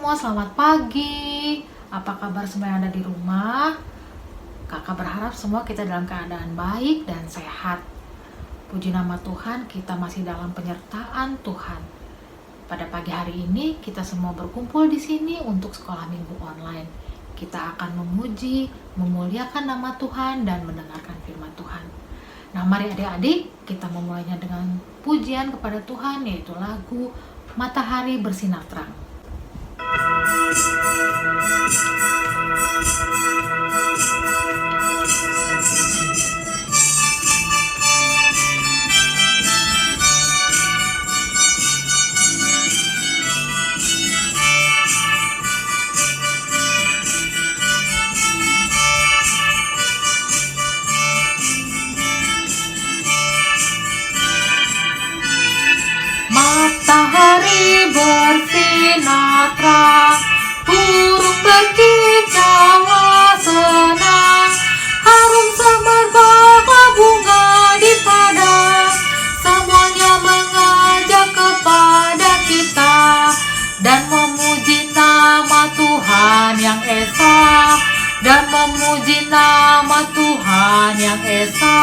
semua, selamat pagi. Apa kabar semua yang ada di rumah? Kakak berharap semua kita dalam keadaan baik dan sehat. Puji nama Tuhan, kita masih dalam penyertaan Tuhan. Pada pagi hari ini, kita semua berkumpul di sini untuk sekolah minggu online. Kita akan memuji, memuliakan nama Tuhan, dan mendengarkan firman Tuhan. Nah, mari adik-adik, kita memulainya dengan pujian kepada Tuhan, yaitu lagu Matahari Bersinar Terang. Matahari bersinar terang, burung berkicauan senang, harum semerbaklah bunga di padang, semuanya mengajak kepada kita dan memuji nama Tuhan yang esa, dan memuji nama Tuhan yang esa.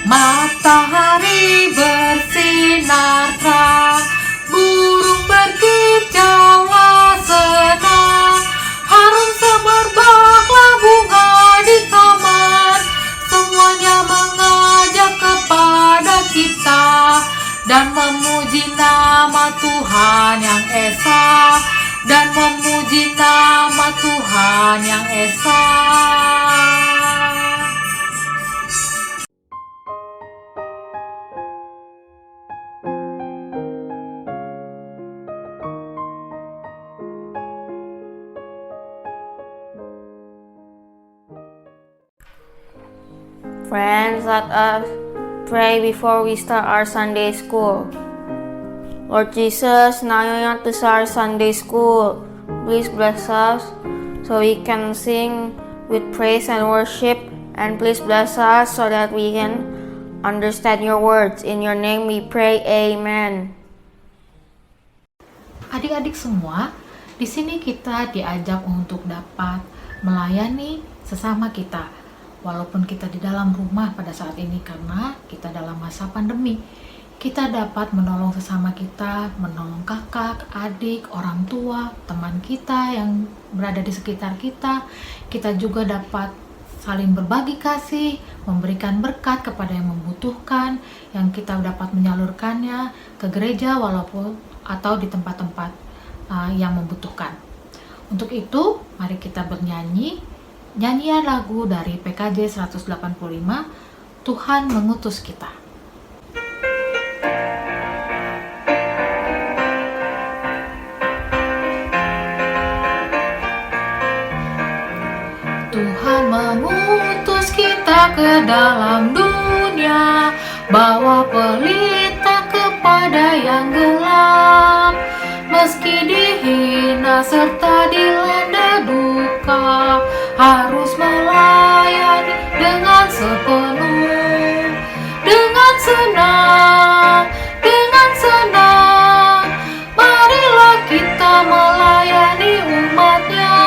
Matahari bersinar terang, burung berkicauan senang, harum semerbaklah bunga di taman, semuanya mengajak kepada kita dan memuji nama Tuhan yang esa, dan memuji nama Tuhan yang esa. Friends, let us pray before we start our Sunday school. Lord Jesus, now you want to start Sunday school. Please bless us so we can sing with praise and worship, and please bless us so that we can understand your words. In your name we pray, amen. Adik-adik semua, di sini kita diajak untuk dapat melayani sesama kita. Walaupun kita di dalam rumah pada saat ini karena kita dalam masa pandemi, kita dapat menolong sesama kita, menolong kakak, adik, orang tua, teman kita yang berada di sekitar kita. Kita juga dapat saling berbagi kasih, memberikan berkat kepada yang membutuhkan, yang kita dapat menyalurkannya ke gereja walaupun atau di tempat-tempat yang membutuhkan. Untuk itu, mari kita bernyanyi nyanyian lagu dari PKJ 185, Tuhan Mengutus Kita. Tuhan mengutus kita ke dalam dunia, bawa pelita kepada yang gelap. Meski dihina serta dilanda duka, harus melayani dengan sepenuh, dengan senang, dengan senang. Marilah kita melayani umatnya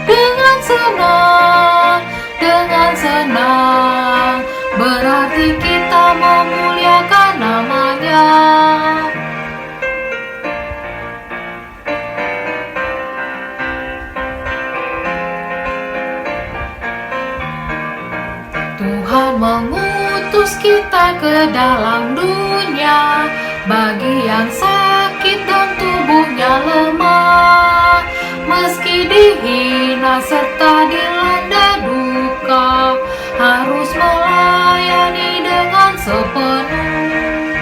dengan senang, dengan senang. Berarti kita memuliakan namanya. Tuhan mengutus kita ke dalam dunia, bagi yang sakit dan tubuhnya lemah. Meski dihina serta dilanda duka, harus melayani dengan sepenuh,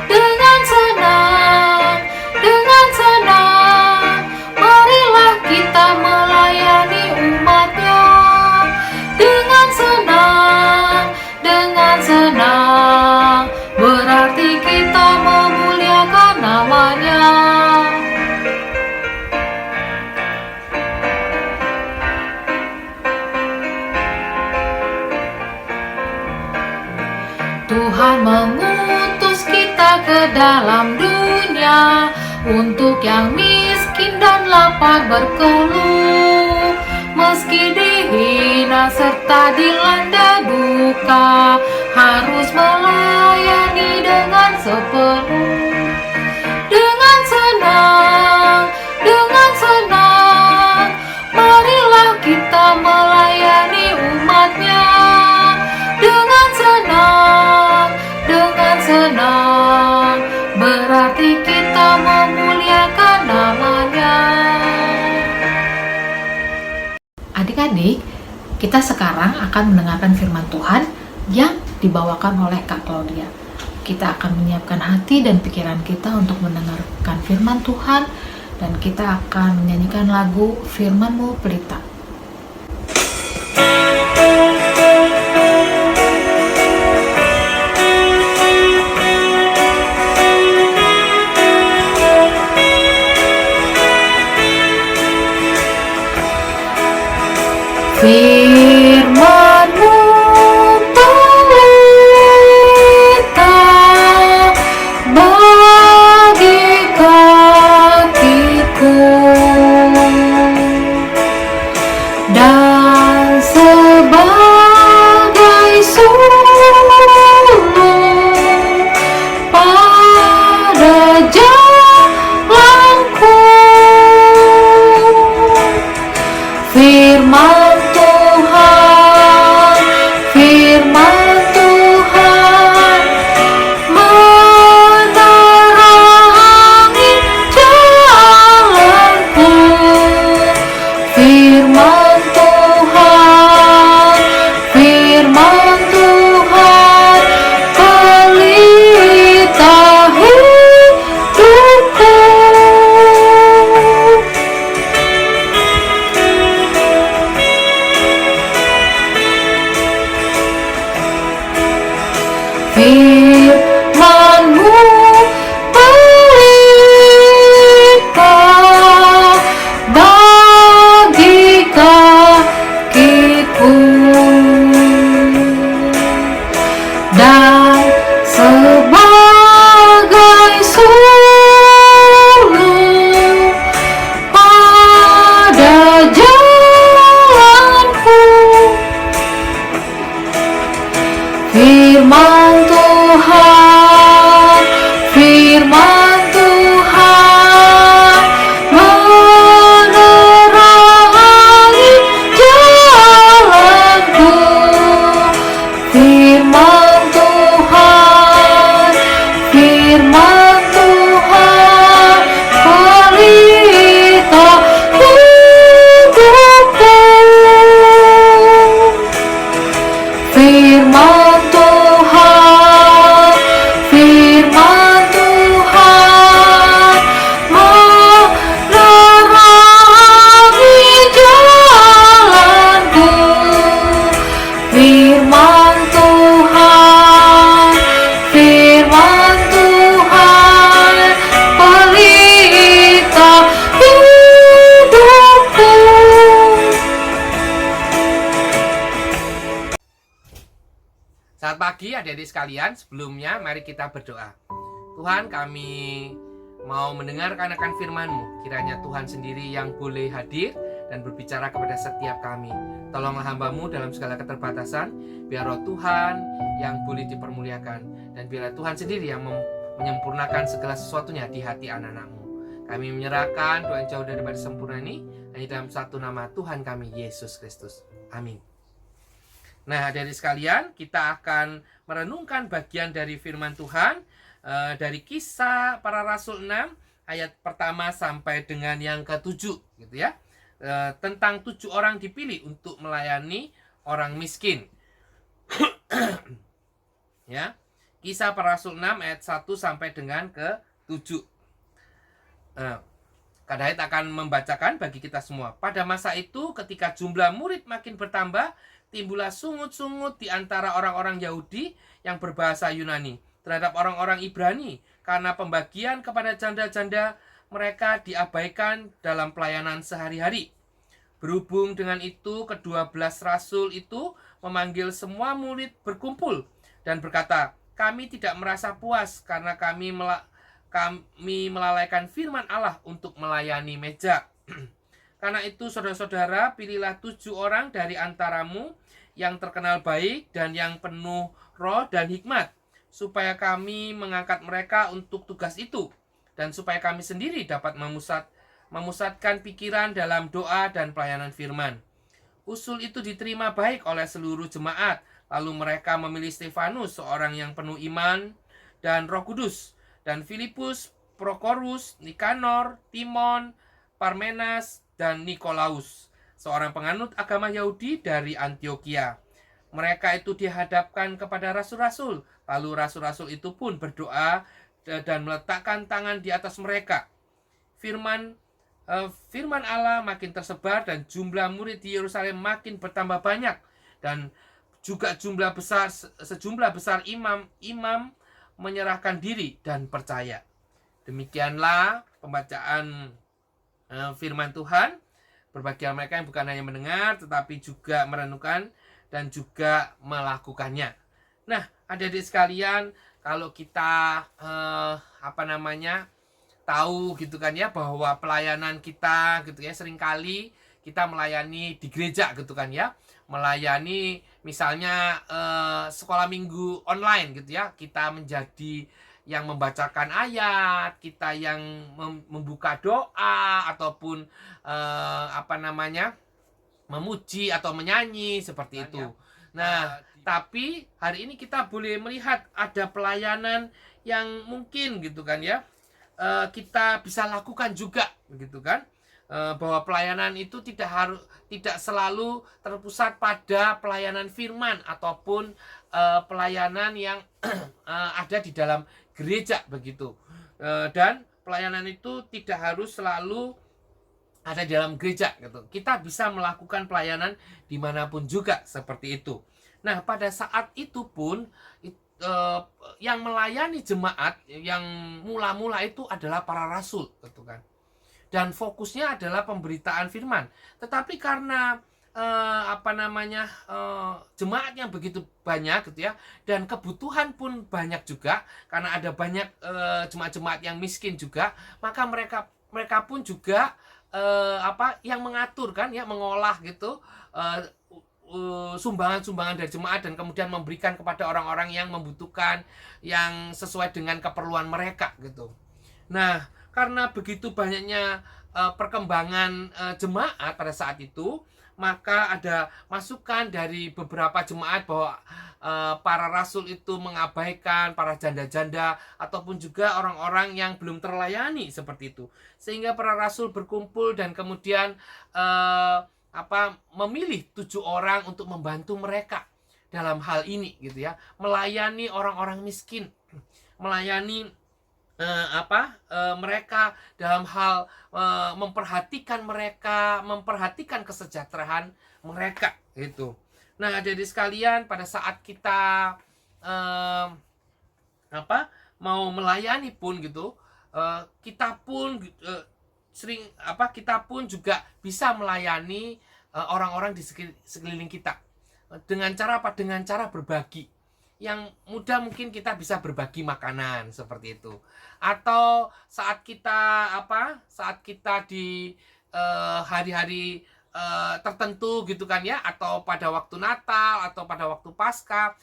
dengan senang, dengan senang. Marilah kita melayani umatnya dengan senang, dengan senang. Berarti kita memuliakan namanya. Tuhan mengutus kita ke dalam dunia untuk yang miskin dan lapar berkeluh. Meski dihina serta dilanda duka, harus melayani dengan sepenuh. Dengan senang, marilah kita melayani umatnya. Dengan senang, berarti kita memuliakan namanya. Adik-adik, kita sekarang akan mendengarkan firman Tuhan yang dibawakan oleh Kak Claudia. Kita akan menyiapkan hati dan pikiran kita untuk mendengarkan firman Tuhan, dan kita akan menyanyikan lagu Firman-Mu Pelita. Firman-Mu pelita bagi kakiku dan sebagai sulung pada jalanku. Firman Firman-Mu pelita bagi kakiku dan sebagai sulung pada jalanku. Firman Tuhan menerangi jalanku. Firman Tuhan pelita hidupku. Firman Tuhan menerangi jalanku. Firman Tuhan pelita hidupku. Selamat pagi adik-adik sekalian, sebelumnya mari kita berdoa. Tuhan, kami mau mendengarkan akan firman-Mu. Kiranya Tuhan sendiri yang boleh hadir dan berbicara kepada setiap kami. Tolonglah hamba-Mu dalam segala keterbatasan, biar Roh Tuhan yang boleh dipermuliakan, dan biarlah Tuhan sendiri yang menyempurnakan segala sesuatunya di hati anak-anak-Mu. Kami menyerahkan doa yang jauh daripada sempurna ini hanya dalam satu nama Tuhan kami, Yesus Kristus. Amin. Nah, adik-adik sekalian, kita akan merenungkan bagian dari firman Tuhan dari Kisah Para Rasul 6 ayat pertama sampai dengan yang ke-7 gitu ya. Tentang 7 orang dipilih untuk melayani orang miskin. Ya. Kisah Para Rasul 6 ayat 1 sampai dengan ke-7. Kak Dahit akan membacakan bagi kita semua. Pada masa itu, ketika jumlah murid makin bertambah, timbullah sungut-sungut di antara orang-orang Yahudi yang berbahasa Yunani terhadap orang-orang Ibrani, karena pembagian kepada janda-janda mereka diabaikan dalam pelayanan sehari-hari. Berhubung dengan itu, ke-12 rasul itu memanggil semua murid berkumpul dan berkata, kami tidak merasa puas karena kami melalaikan firman Allah untuk melayani meja. Karena itu saudara-saudara, pilihlah 7 orang dari antaramu yang terkenal baik dan yang penuh roh dan hikmat, supaya kami mengangkat mereka untuk tugas itu, dan supaya kami sendiri dapat memusatkan pikiran dalam doa dan pelayanan firman. Usul itu diterima baik oleh seluruh jemaat. Lalu mereka memilih Stefanus, seorang yang penuh iman dan Roh Kudus, dan Filipus, Prokorus, Nikanor, Timon, Parmenas, dan Nikolaus, seorang penganut agama Yahudi dari Antioquia. Mereka itu dihadapkan kepada rasul-rasul. Lalu rasul-rasul itu pun berdoa dan meletakkan tangan di atas mereka. Firman Allah makin tersebar dan jumlah murid di Yerusalem makin bertambah banyak, dan juga sejumlah besar imam menyerahkan diri dan percaya. Demikianlah pembacaan firman Tuhan. Berbahagia mereka yang bukan hanya mendengar tetapi juga merenungkan dan juga melakukannya. Nah, adik-adik sekalian, kalau kita tahu gitu kan ya, bahwa pelayanan kita gitu ya, seringkali kita melayani di gereja gitu kan ya, melayani misalnya sekolah minggu online gitu ya, kita menjadi yang membacakan ayat, kita yang membuka doa ataupun memuji atau menyanyi seperti itu. Nah, tapi hari ini kita boleh melihat ada pelayanan yang mungkin gitu kan ya, kita bisa lakukan juga gitu kan. Bahwa pelayanan itu tidak selalu terpusat pada pelayanan firman ataupun pelayanan yang ada di dalam gereja begitu. Dan pelayanan itu tidak harus selalu ada di dalam gereja gitu. Kita bisa melakukan pelayanan dimanapun juga seperti itu. Nah, pada saat itu pun yang melayani jemaat yang mula-mula itu adalah para rasul gitu kan. Dan fokusnya adalah pemberitaan firman. Tetapi karena jemaat yang begitu banyak gitu ya, dan kebutuhan pun banyak juga karena ada banyak jemaat-jemaat yang miskin juga, maka mereka pun juga yang mengatur kan ya, mengolah gitu sumbangan-sumbangan dari jemaat dan kemudian memberikan kepada orang-orang yang membutuhkan, yang sesuai dengan keperluan mereka gitu. Nah, karena begitu banyaknya perkembangan jemaat pada saat itu, maka ada masukan dari beberapa jemaat bahwa para rasul itu mengabaikan para janda-janda ataupun juga orang-orang yang belum terlayani seperti itu. Sehingga para rasul berkumpul dan kemudian memilih 7 orang untuk membantu mereka dalam hal ini gitu ya, melayani orang-orang miskin, melayani mereka dalam hal memperhatikan mereka, memperhatikan kesejahteraan mereka gitu. Nah, adik-adik sekalian, pada saat kita mau melayani pun gitu, kita pun kita pun juga bisa melayani orang-orang di sekeliling kita dengan cara apa? Dengan cara berbagi. Yang mudah mungkin kita bisa berbagi makanan seperti itu, atau saat kita di hari-hari tertentu gitu kan ya, atau pada waktu Natal atau pada waktu Paskah,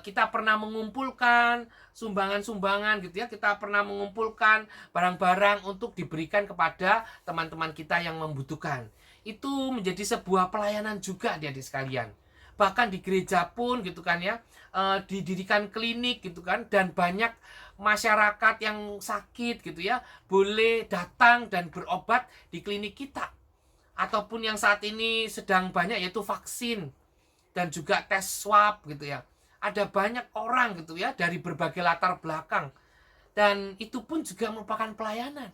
kita pernah mengumpulkan sumbangan-sumbangan gitu ya, kita pernah mengumpulkan barang-barang untuk diberikan kepada teman-teman kita yang membutuhkan. Itu menjadi sebuah pelayanan juga, adik-adik sekalian. Bahkan di gereja pun gitu kan ya, didirikan klinik gitu kan, dan banyak masyarakat yang sakit gitu ya boleh datang dan berobat di klinik kita. Ataupun yang saat ini sedang banyak yaitu vaksin dan juga tes swab gitu ya. Ada banyak orang gitu ya dari berbagai latar belakang, dan itu pun juga merupakan pelayanan.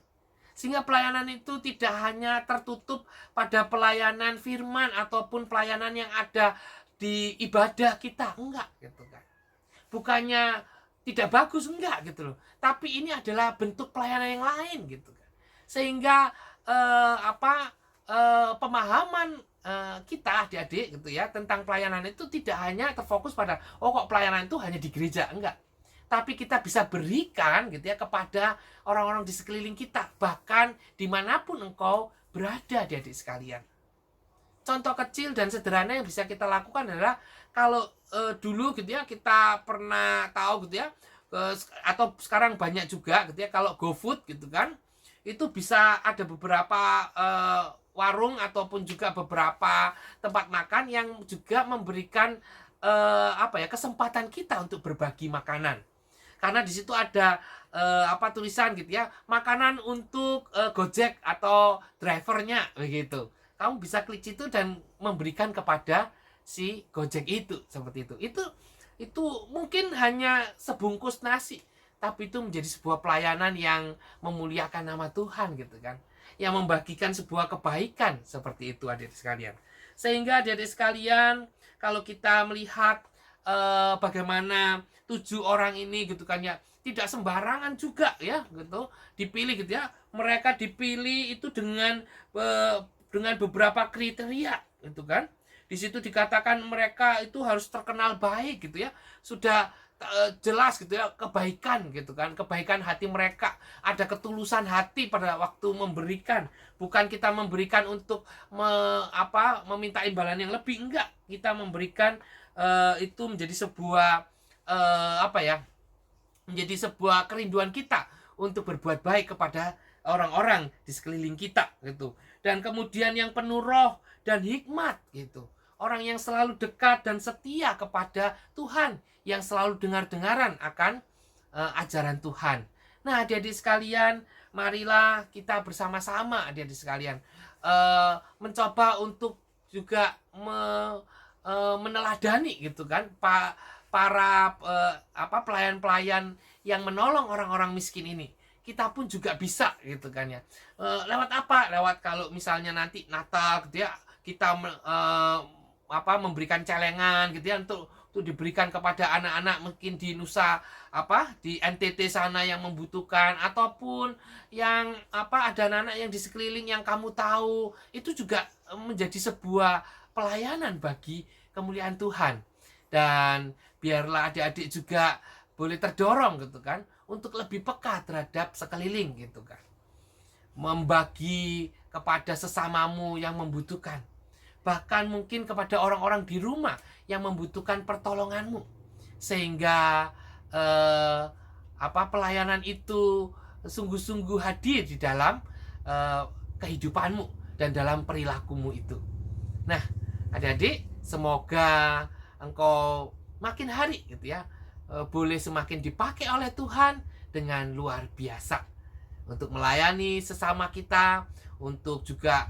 Sehingga pelayanan itu tidak hanya tertutup pada pelayanan firman ataupun pelayanan yang ada di ibadah kita, enggak gitu kan. Bukannya tidak bagus, enggak gitu loh. Tapi ini adalah bentuk pelayanan yang lain gitu kan. Sehingga pemahaman kita adik-adik gitu ya tentang pelayanan itu tidak hanya terfokus pada kok pelayanan itu hanya di gereja, enggak. tapi kita bisa berikan gitu ya kepada orang-orang di sekeliling kita, bahkan dimanapun engkau berada, adik-adik sekalian. Contoh kecil dan sederhana yang bisa kita lakukan adalah kalau dulu gitu ya kita pernah tahu gitu ya, atau sekarang banyak juga gitu ya, kalau GoFood gitu kan, itu bisa ada beberapa warung ataupun juga beberapa tempat makan yang juga memberikan kesempatan kita untuk berbagi makanan. Karena di situ ada tulisan gitu ya, makanan untuk Gojek atau drivernya begitu. Kamu bisa klik situ dan memberikan kepada si Gojek itu, seperti itu. Itu mungkin hanya sebungkus nasi, tapi itu menjadi sebuah pelayanan yang memuliakan nama Tuhan gitu kan. Yang membagikan sebuah kebaikan seperti itu, adik-adik sekalian. Sehingga adik-adik sekalian, kalau kita melihat bagaimana 7 orang ini gitu kan ya, tidak sembarangan juga ya gitu dipilih gitu ya. Mereka dipilih itu dengan beberapa kriteria gitu kan. Di situ dikatakan mereka itu harus terkenal baik gitu ya. Sudah jelas gitu ya, kebaikan gitu kan, kebaikan hati mereka, ada ketulusan hati pada waktu memberikan. Bukan kita memberikan untuk meminta imbalan yang lebih, enggak. Kita memberikan itu menjadi sebuah menjadi sebuah kerinduan kita untuk berbuat baik kepada orang-orang di sekeliling kita gitu. Dan kemudian yang penuh roh dan hikmat gitu. Orang yang selalu dekat dan setia kepada Tuhan, yang selalu dengar-dengaran akan ajaran Tuhan. Nah, adik-adik sekalian, marilah kita bersama-sama, adik-adik sekalian, mencoba untuk juga meneladani gitu kan para pelayan-pelayan yang menolong orang-orang miskin ini. Kita pun juga bisa gitu kan ya. Lewat apa? Lewat kalau misalnya nanti Natal gitu ya, kita memberikan celengan gitu ya untuk diberikan kepada anak-anak mungkin di di NTT sana yang membutuhkan, ataupun yang ada anak-anak yang di sekeliling yang kamu tahu, itu juga menjadi sebuah pelayanan bagi kemuliaan Tuhan. Dan biarlah adik-adik juga boleh terdorong gitu kan untuk lebih peka terhadap sekeliling gitu kan. Membagi kepada sesamamu yang membutuhkan. Bahkan mungkin kepada orang-orang di rumah yang membutuhkan pertolonganmu. Sehingga pelayanan itu sungguh-sungguh hadir di dalam kehidupanmu dan dalam perilakumu itu. Nah, adik-adik, semoga engkau makin hari gitu ya, boleh semakin dipakai oleh Tuhan dengan luar biasa untuk melayani sesama kita, untuk juga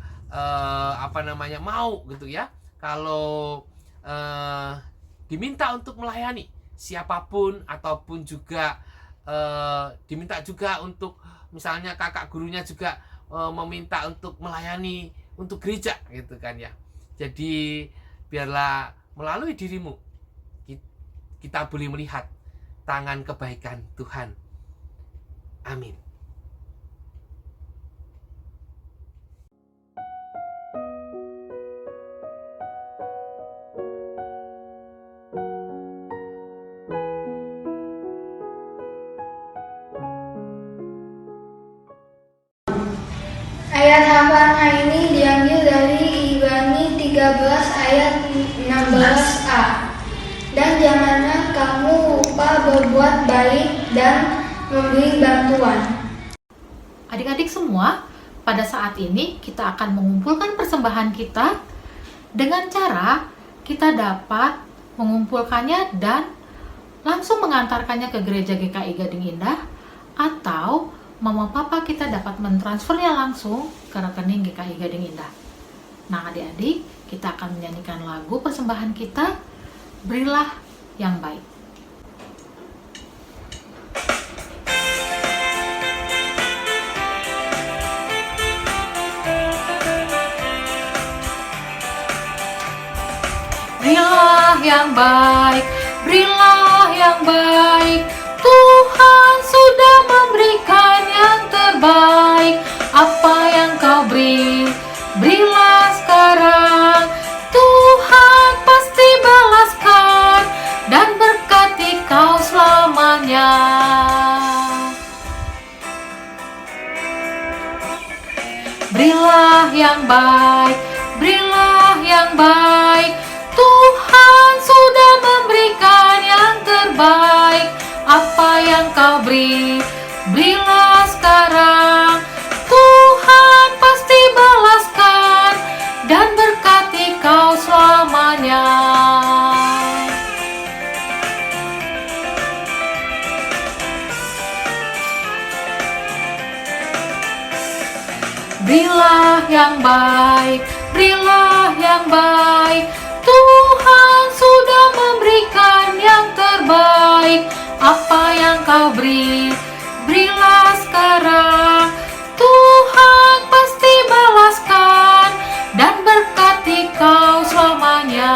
mau gitu ya, kalau diminta untuk melayani siapapun, ataupun juga diminta juga untuk misalnya kakak gurunya juga meminta untuk melayani untuk gereja gitu kan ya. Jadi biarlah melalui dirimu kita boleh melihat tangan kebaikan Tuhan. Amin. Ayat hafalan hari ini diambil dari Ibrani 13 ayat 16a. Dan janganlah kamu lupa berbuat baik dan memberi bantuan. Adik-adik semua, pada saat ini kita akan mengumpulkan persembahan kita dengan cara kita dapat mengumpulkannya dan langsung mengantarkannya ke gereja GKI Gading Indah, atau mama papa kita dapat mentransfernya langsung ke rekening GKI Gading Indah. Nah, adik-adik, kita akan menyanyikan lagu persembahan kita, Berilah yang Baik. Berilah yang baik, berilah yang baik. Tuhan sudah memberikan yang terbaik. Apa yang kau beri, berilah sekarang. Tuhan pasti balaskan dan berkati kau selamanya. yang baik, berilah yang baik. Tuhan sudah memberikan yang terbaik. Apa yang kau beri, berilah sekarang. Tuhan pasti balaskan dan berkati kau selamanya. Berilah yang baik, berilah yang baik. Tuhan sudah memberikan yang terbaik. Apa yang kau beri, berilah sekarang. Tuhan pasti balaskan dan berkati kau selamanya.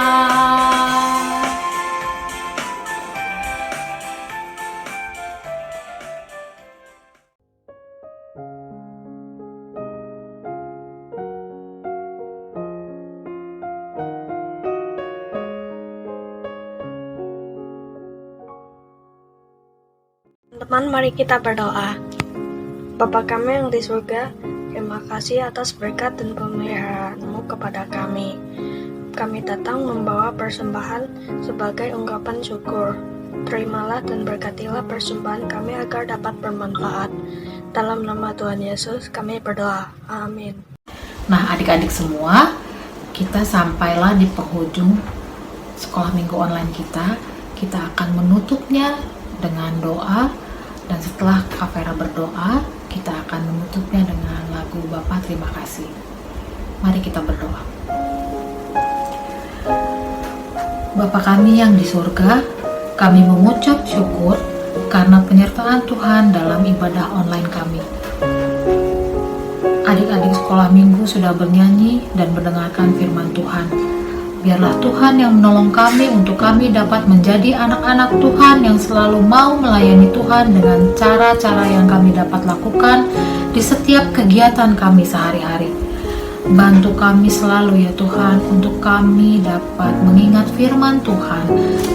Teman-teman, mari kita berdoa. Bapa kami yang di surga, terima kasih atas berkat dan pemeliharaan-Mu kepada kami. Kami datang membawa persembahan sebagai ungkapan syukur. Terimalah dan berkatilah persembahan kami agar dapat bermanfaat. Dalam nama Tuhan Yesus kami berdoa. Amin. Nah, adik-adik semua, kita sampailah di penghujung sekolah minggu online kita. Kita akan menutupnya dengan doa. Dan setelah Kak Vera berdoa, kita akan menutupnya dengan lagu Bapa Terima Kasih. Mari kita berdoa. Bapa kami yang di surga, kami mengucap syukur karena penyertaan Tuhan dalam ibadah online kami. Adik-adik sekolah minggu sudah bernyanyi dan mendengarkan firman Tuhan. Biarlah Tuhan yang menolong kami untuk kami dapat menjadi anak-anak Tuhan yang selalu mau melayani Tuhan dengan cara-cara yang kami dapat lakukan di setiap kegiatan kami sehari-hari. Bantu kami selalu ya Tuhan untuk kami dapat mengingat firman Tuhan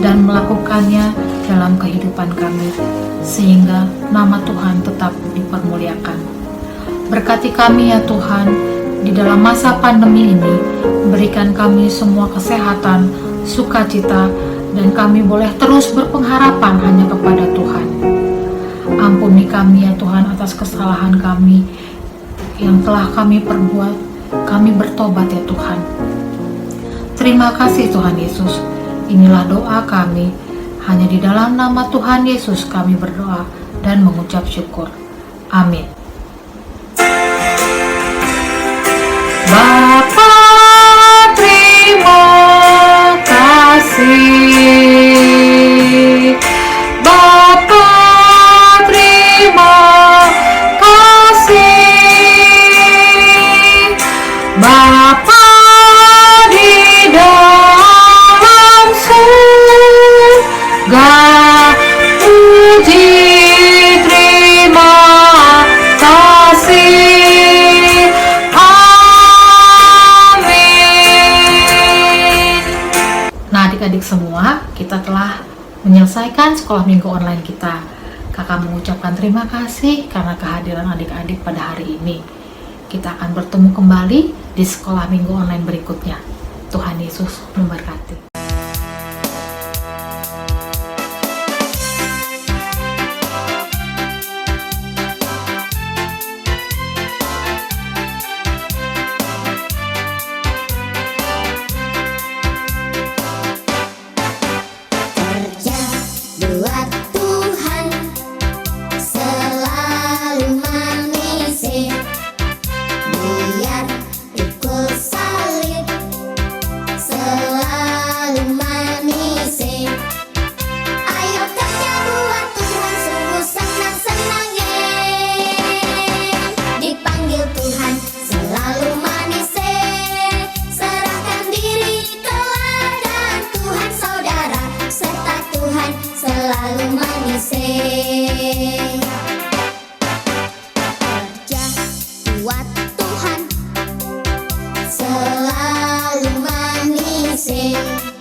dan melakukannya dalam kehidupan kami, sehingga nama Tuhan tetap dipermuliakan. Berkati kami ya Tuhan, di dalam masa pandemi ini, berikan kami semua kesehatan, sukacita, dan kami boleh terus berpengharapan hanya kepada Tuhan. Ampuni kami ya Tuhan atas kesalahan kami yang telah kami perbuat. Kami bertobat ya Tuhan. Terima kasih Tuhan Yesus. Inilah doa kami. Hanya di dalam nama Tuhan Yesus kami berdoa dan mengucap syukur. Amin. Bapa terima kasih. Bapa terima kasih. Bapa di dalam surga, puji terima kasih. Adik-adik semua, kita telah menyelesaikan sekolah minggu online kita. Kakak mengucapkan terima kasih karena kehadiran adik-adik pada hari ini. Kita akan bertemu kembali di sekolah minggu online berikutnya. Tuhan Yesus memberkati. Buat Tuhan selalu manusia, biar ikut salib selalu manusia. Ayo kerja buat Tuhan, sungguh senang-senangnya. Dipanggil Tuhan selalu manusia, serahkan diri teladan Tuhan saudara, serta Tuhan selalu manusia. Kerja buat Tuhan selalu manusia.